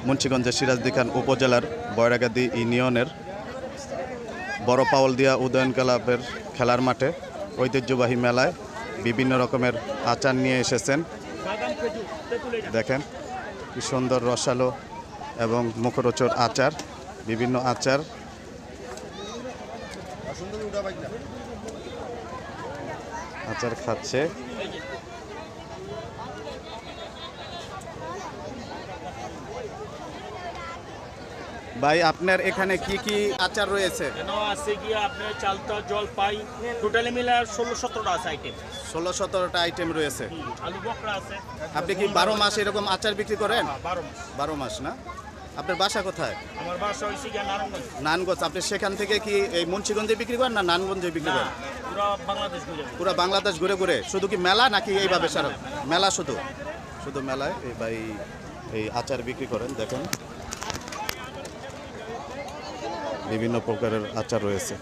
মুন্সিগঞ্জের সিরাজদিখান উপজেলার বয়রাগাদি ইউনিয়নের বড় পাওলদিয়া উদয়ন ক্লাবের খেলার মাঠে ঐতিহ্যবাহী মেলায় বিভিন্ন রকমের আচার নিয়ে এসেছেন। দেখেন কি সুন্দর রসালো এবং মুখরোচক আচার, বিভিন্ন আচার। আচার খাচ্ছে। ভাই আপনার এখানে কি কি আচার রয়েছে? আছে গিয়ে আপনার চালতা জলপাই টোটালি মিলে 16-17টা আছে আইটেম। 16-17টা আইটেম রয়েছে। আলু বকরা আছে। আপনি কি 12 মাস এরকম আচার বিক্রি করেন? 12 মাস। 12 মাস না? আপনার বাসা কোথায়? আমার বাসা হইছে গিয়ে নারায়ণগঞ্জ। নানগঞ্জ। আপনি সেখান থেকে কি এই মুন্সিগঞ্জে বিক্রি করেন না নানগঞ্জে বিক্রি করেন? পুরো বাংলাদেশ ঘুরে। পুরো বাংলাদেশ ঘুরে ঘুরে। শুধু কি মেলা নাকি এইভাবে সারা মেলা? শুধু মেলায় এই ভাই এই আচার বিক্রি করেন। দেখেন বিভিন্ন প্রকারের আচার রয়েছে।